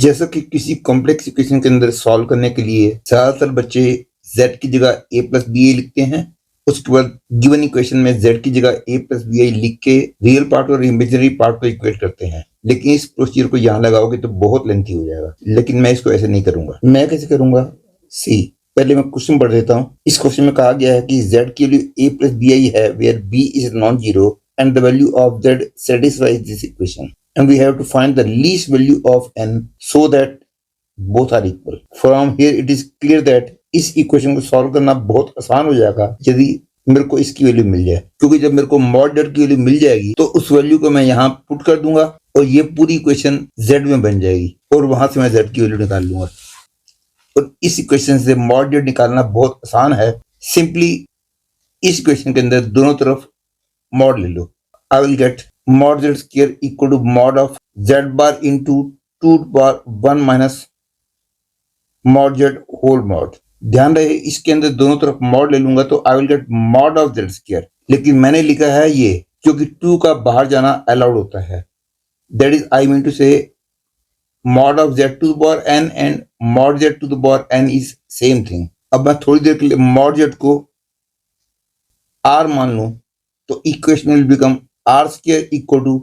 जैसा कि किसी कॉम्प्लेक्स इक्वेशन के अंदर सॉल्व करने के लिए ज्यादातर बच्चे z की जगह a प्लस बी आई लिखते हैं। उसके बाद गिवन इक्वेशन में z की जगह a प्लस बी आई लिख के रियल पार्ट और इमेजिनरी पार्ट को इक्वेट करते हैं। लेकिन इस प्रोसीजर को यहाँ लगाओगे तो बहुत लेंथी हो जाएगा, लेकिन मैं इसको ऐसे नहीं करूंगा। मैं कैसे करूंगा? सी, पहले मैं क्वेश्चन पढ़ देता हूँ। इस क्वेश्चन में कहा गया है कि z की value a plus b i है where b is non zero and the value of z satisfies this equation, and we have to find the least value of n so that both are equal. From here it is clear that इस equation को solve करना बहुत आसान हो जाएगा यदि मेरे को इसकी वैल्यू मिल जाए, क्योंकि जब मेरे को मॉड z की वैल्यू मिल जाएगी तो उस वैल्यू को मैं यहाँ पुट कर दूंगा और ये पूरी इक्वेशन z में बन जाएगी और वहां से मैं z की वैल्यू निकाल लूंगा। और इस इक्वेशन से मॉड z निकालना बहुत आसान है। सिंपली इस इक्वेशन के अंदर दोनों तरफ mod ले लो। I will get mod z square equal to mod of z bar into 2 to power 1 minus mod z whole mod। ध्यान रहे इसके अंदर दोनों तरफ mod ले लूंगा तो I will get mod of z square, लेकिन मैंने लिखा है ये क्योंकि 2 का बाहर जाना अलाउड होता है। That is I mean to say mod of z to the power n and mod z to the power n is same thing। अब मैं थोड़ी देर के लिए mod z को r मान लूं तो equation will become r square equal to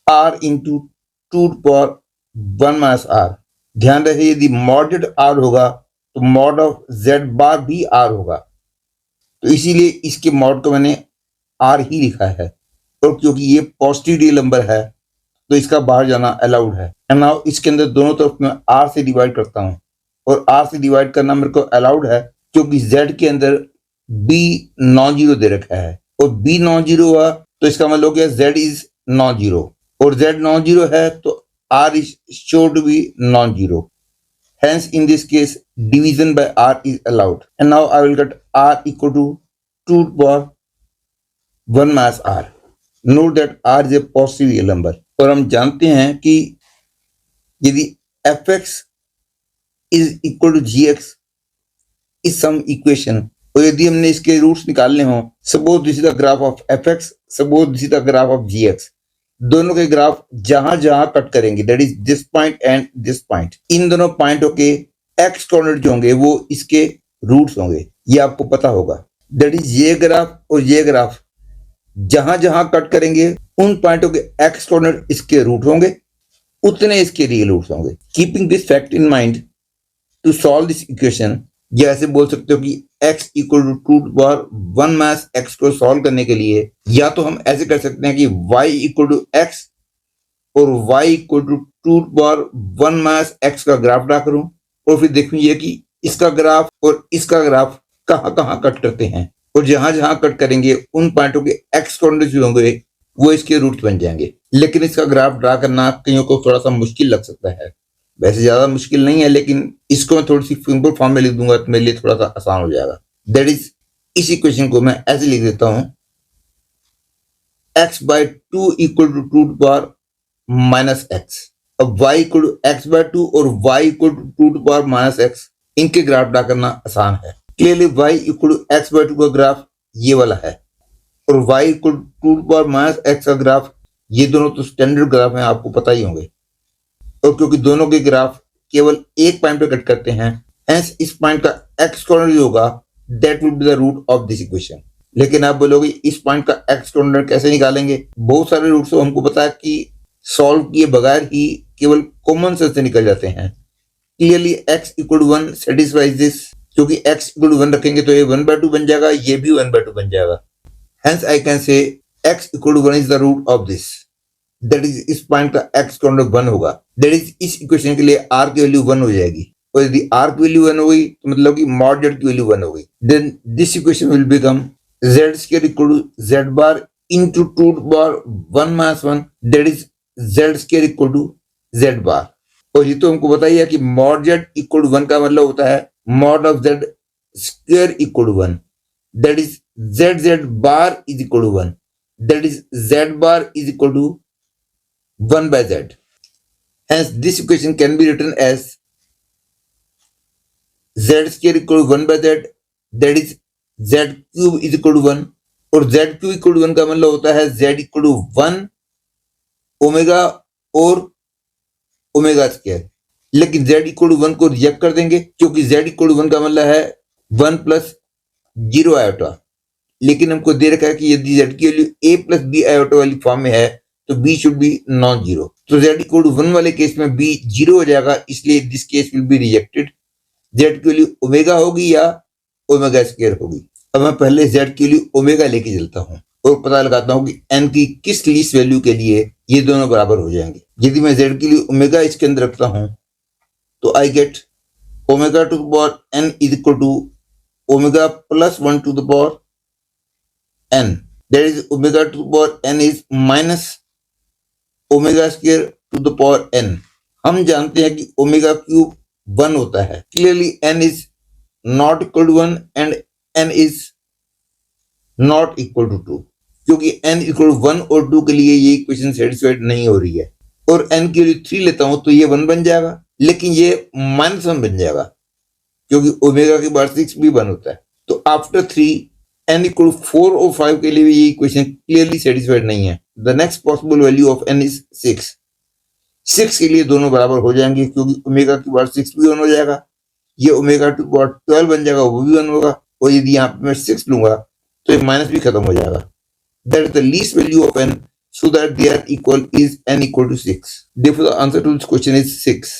r into 2 to power 1 minus r। ध्यान रहे यदि mod z r होगा तो mod of z bar भी r होगा, तो इसीलिए इसके mod को मैंने r ही लिखा है। और क्योंकि ये पॉजिटिव रियल नंबर है तो इसका बाहर जाना अलाउड है। एंड नाउ इसके अंदर दोनों तरफ मैं r से डिवाइड करता हूं और r से डिवाइड करना मेरे को अलाउड है क्योंकि z के अंदर b नॉन जीरो दे रखा है और b नॉन जीरो हुआ तो इसका मतलब हो गया z इज नॉन जीरो और z नॉन जीरो है तो r is sure to be non zero. Hence in this case division by r is allowed, and now I will get r equal to 2 to the power 1 minus r। Note that r is a positive real number और हम जानते हैं कि यदि fx is equal to gx is some equation और यदि हमने इसके रूट्स निकालने हो, suppose this is the graph of fx, suppose this is the graph of gx, दोनों के ग्राफ जहां जहां कट करेंगे that is this point and this point, इन दोनों पॉइंटों के x कोऑर्डिनेट जो होंगे वो इसके रूट्स होंगे, ये आपको पता होगा। दैट इज ये ग्राफ और ये ग्राफ जहां जहां कट करेंगे उन पॉइंटों के x कोऑर्डिनेट इसके रूट होंगे, उतने इसके रियल रूट्स होंगे। Keeping this fact in mind to solve this equation, या ऐसे बोल सकते हो कि x equal to 2 to power 1 minus x को सॉल्व करने के लिए या तो हम ऐसे कर सकते हैं कि y इक्वल टू x और y equal to 2 to power 1 minus x का ग्राफ ड्रा करूं और फिर देखूं ये कि इसका ग्राफ और इसका ग्राफ कहां कहां कट करते हैं और जहां जहां कट करेंगे उन पॉइंटों के x कोऑर्डिनेट जो होंगे वो इसके रूट्स बन जाएंगे। लेकिन इसका ग्राफ ड्रा करना कईयों को थोड़ा सा मुश्किल लग सकता है, वैसे ज्यादा मुश्किल नहीं है, लेकिन इसको मैं थोड़ी सी सिंपल फॉर्म में लिख दूंगा तो मेरे लिए थोड़ा सा आसान हो जाएगा। दैट इज इस इक्वेशन को मैं ऐसे लिख देता हूं x by 2 equal to 2 to power minus x। अब y equal to x by 2 और y equal to 2 to power minus x, इनके ग्राफ ड्रा करना आसान है। Clearly y equal to x by 2 का ग्राफ ये वाला है और y equal to 2 to power minus x का ग्राफ, ये दोनों तो स्टैंडर्ड ग्राफ हैं, आपको पता ही होंगे। और क्योंकि दोनों के ग्राफ केवल एक पॉइंट पे कट करते हैं, हेंस इस पॉइंट का x कोऑर्डिनेट जो होगा that will be the root of this equation. लेकिन आप बोलोगे इस पॉइंट का x कोऑर्डिनेट कैसे निकालेंगे? बहुत सारे रूट्स हमको पता है कि सॉल्व किए बगैर ही केवल कॉमन सेंस से निकल जाते हैं। Clearly x equal to 1 satisfies this, क्योंकि x इक्वल टू 1 रखेंगे तो ये 1/2 बन जाएगा, ये भी 1/2 बन जाएगा। Hence I can say x equal to 1 is the root of this, that is इस पॉइंट का x कोऑर्डिनेट 1 होगा। दैट इज इस इक्वेशन के लिए r की वैल्यू 1 हो जाएगी और यदि r की वैल्यू 1 हो गई तो मतलब कि mod z की वैल्यू 1 हो गई। Then this equation will become z square equal to z bar into 2 to power 1 minus 1, that is z square equal to z bar. और ये तो हमको बताइए कि mod z इक्वल टू 1 का मतलब होता है mod of z square equal to 1, that is z bar is equal to 1, that is z bar is equal to 1 by z। Hence this equation can be written as z square equal to 1 by z, that is z cube is equal to 1 और z cube equal to 1 का मतलब होता है z equal to 1 omega और omega square. लेकिन z equal to 1 को reject कर देंगे क्योंकि z इक्वल टू 1 का मतलब है 1 प्लस 0 आयोटा। लेकिन हमको दे रखा है कि यदि z की value a plus b iota वाली फॉर्म में है तो b should be non zero. तो z इक्वल टू 1 वाले केस में b 0 हो जाएगा, इसलिए this case will be rejected. z की वैल्यू ओमेगा होगी या ओमेगा स्क्वायर होगी। अब मैं पहले z की वैल्यू ओमेगा लेके चलता हूँ और पता लगाता हूँ कि n की किस लीस्ट वैल्यू के लिए ये दोनों बराबर हो जाएंगे। यदि मैं z के लिए ओमेगा इसके अंदर रखता हूँ तो I get omega to the power n is equal to omega plus 1 to the power n, that is omega to the power n is minus omega square to the power n। हम जानते हैं कि omega cube 1 होता है। Clearly n is not equal to 1 and n is not equal to 2, क्योंकि n equal to 1 और 2 के लिए ये इक्वेशन सेटिस्फाइड नहीं हो रही है। और n की वैल्यू 3 लेता हूं तो ये 1 बन जाएगा, लेकिन ये -1 बन जाएगा क्योंकि ओमेगा के बाद 6 भी 1 होता है। तो आफ्टर 3 n इक्वल 4 और 5 के लिए भी ये इक्वेशन क्लियरली सेटिस्फाइड नहीं है। The next possible value of n is 6। 6 के लिए दोनों बराबर हो जाएंगे क्योंकि ओमेगा के बाद 6 भी 1 हो जाएगा, ये ओमेगा टू पावर 12 बन जाएगा, वो भी 1 होगा। और यदि यहाँ पे मैं 6 लूंगा तो ये माइनस भी खत्म हो जाएगा। That is the least value of n so that they are equal is n equal to 6। Therefore the answer to this question is 6।